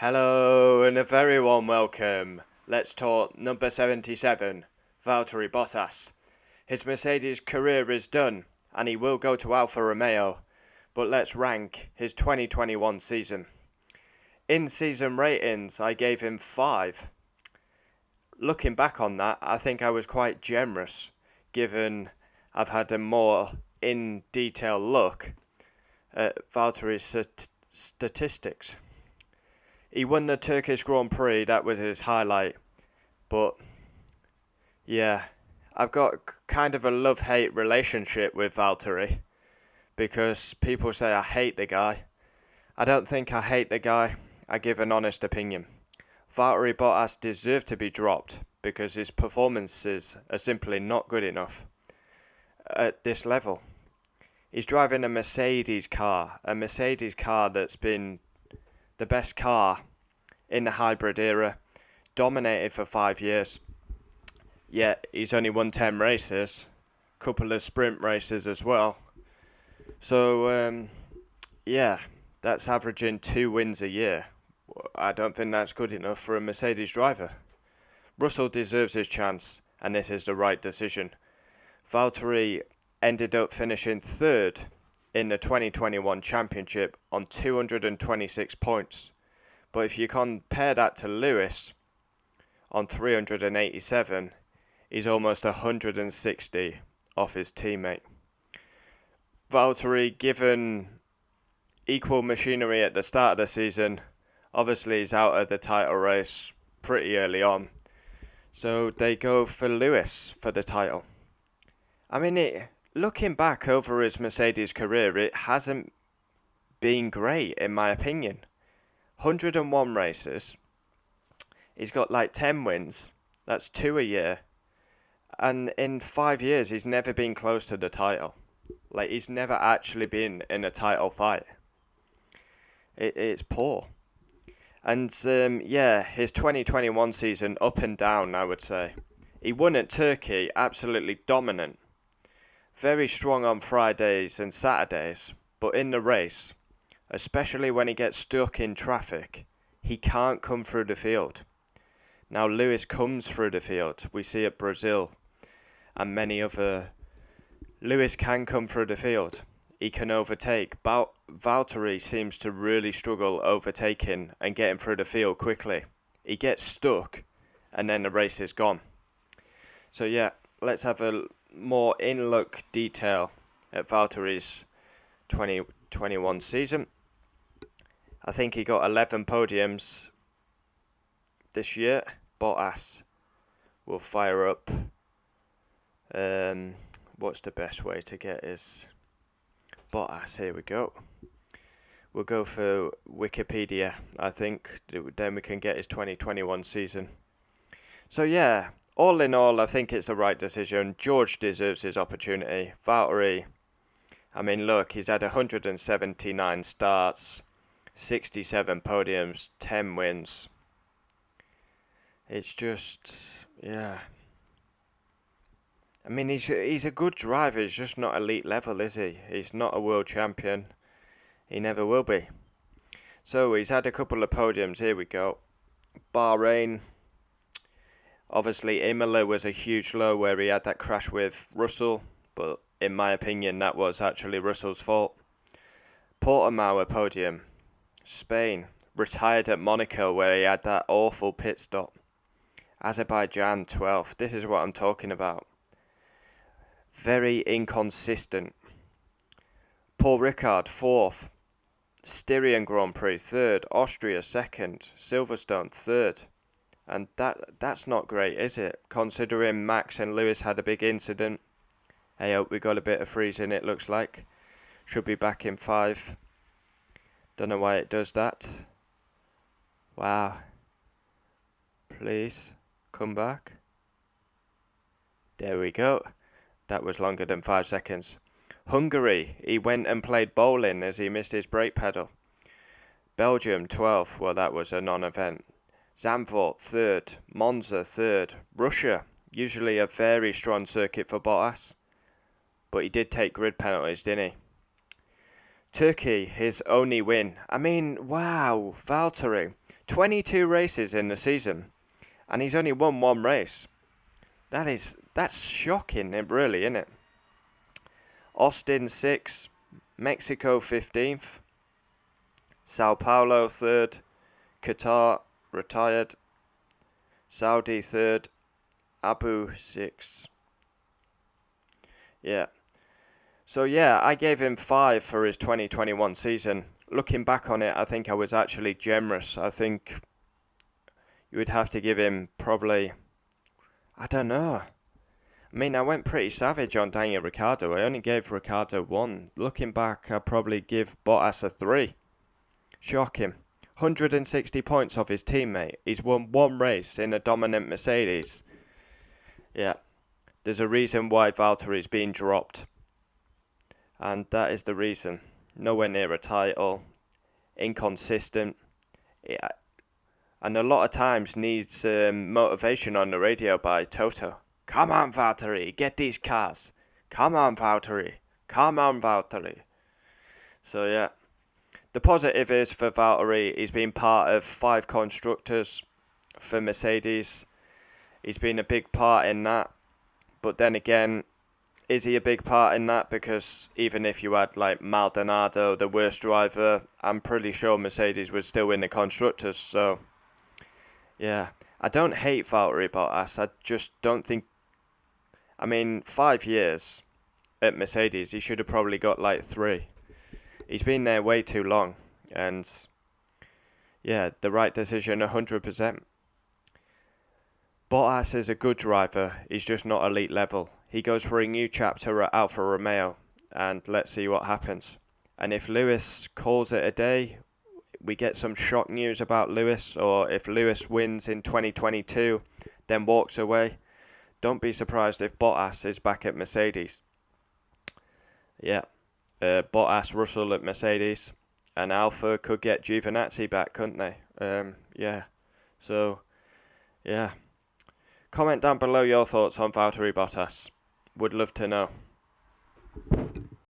Hello and a very warm welcome. Let's talk number 77, Valtteri Bottas. His Mercedes career is done and he will go to Alfa Romeo, but let's rank his 2021 season. In season ratings, I gave him 5. Looking back on that, I think I was quite generous, given I've had a more in detail look at Valtteri's statistics. He won the Turkish Grand Prix, that was his highlight. But, yeah, I've got kind of a love-hate relationship with Valtteri. Because people say I hate the guy. I don't think I hate the guy, I give an honest opinion. Valtteri Bottas deserved to be dropped because his performances are simply not good enough at this level. He's driving a Mercedes car that's been the best car in the hybrid era, dominated for 5 years. Yet he's only won 10 races, couple of sprint races as well. So, that's averaging 2 wins a year. I don't think that's good enough for a Mercedes driver. Russell deserves his chance, and this is the right decision. Valtteri ended up finishing 3rd in the 2021 championship on 226 points. But if you compare that to Lewis on 387, he's almost 160 off his teammate. Valtteri, given equal machinery at the start of the season, obviously he's out of the title race pretty early on. So they go for Lewis for the title. I mean, looking back over his Mercedes career, it hasn't been great in my opinion. 101 races. He's got like 10 wins. That's 2 a year. And in 5 years, he's never been close to the title. Like, he's never actually been in a title fight. It's poor. And, his 2021 season, up and down, I would say. He won at Turkey, absolutely dominant. Very strong on Fridays and Saturdays. But in the race, especially when he gets stuck in traffic, he can't come through the field. Now, Lewis comes through the field. We see at Brazil and many other. Lewis can come through the field. He can overtake. Valtteri seems to really struggle overtaking and getting through the field quickly. He gets stuck and then the race is gone. So yeah, let's have a more in-look detail at Valtteri's 2021 season. I think he got 11 podiums this year. Bottas will fire up. What's the best way to get his Bottas? Here we go. We'll go for Wikipedia, I think. Then we can get his 2021 season. So yeah, all in all, I think it's the right decision. George deserves his opportunity. Valtteri, I mean, look, he's had 179 starts, 67 podiums, 10 wins. It's just, yeah. I mean, he's a good driver. He's just not elite level, is he? He's not a world champion. He never will be. So he's had a couple of podiums. Here we go. Bahrain. Obviously, Imola was a huge low where he had that crash with Russell. But in my opinion, that was actually Russell's fault. Portimao, a podium. Spain. Retired at Monaco where he had that awful pit stop. Azerbaijan, 12th. This is what I'm talking about. Very inconsistent. Paul Ricard, 4th. Styrian Grand Prix, 3rd. Austria, 2nd. Silverstone, 3rd. And that's not great, is it? Considering Max and Lewis had a big incident. Hey, we got a bit of freezing, it looks like. Should be back in 5. Don't know why it does that. Wow. Please, come back. There we go. That was longer than 5 seconds. Hungary, he went and played bowling as he missed his brake pedal. Belgium, 12th. Well, that was a non-event. Zandvoort, 3rd. Monza, 3rd. Russia, usually a very strong circuit for Bottas. But he did take grid penalties, didn't he? Turkey, his only win. I mean, wow, Valtteri. 22 races in the season, and he's only won one race. That's shocking, really, isn't it? Austin 6th, Mexico 15th, Sao Paulo 3rd, Qatar retired, Saudi 3rd, Abu 6th. Yeah. So yeah, I gave him 5 for his 2021 season. Looking back on it, I think I was actually generous. I think you would have to give him probably, I don't know. I mean, I went pretty savage on Daniel Ricciardo. I only gave Ricciardo 1. Looking back, I'd probably give Bottas a 3. Shocking. 160 points off his teammate. He's won one race in a dominant Mercedes. Yeah. There's a reason why Valtteri's been dropped. And that is the reason. Nowhere near a title. Inconsistent. Yeah. And a lot of times needs motivation on the radio by Toto. Come on, Valtteri, get these cars. Come on, Valtteri. Come on, Valtteri. So, yeah. The positive is for Valtteri, he's been part of 5 constructors for Mercedes. He's been a big part in that. But then again, is he a big part in that? Because even if you had like Maldonado, the worst driver, I'm pretty sure Mercedes would still win the constructors. So, yeah. I don't hate Valtteri Bottas. I just don't think... I mean, 5 years at Mercedes, he should have probably got like 3. He's been there way too long. And, yeah, the right decision 100%. Bottas is a good driver. He's just not elite level. He goes for a new chapter at Alfa Romeo. And let's see what happens. And if Lewis calls it a day, we get some shock news about Lewis. Or if Lewis wins in 2022, then walks away, don't be surprised if Bottas is back at Mercedes. Yeah. Bottas, Russell at Mercedes, and Alfa could get Giovinazzi back, couldn't they? Yeah. So, yeah. Comment down below your thoughts on Valtteri Bottas. Would love to know.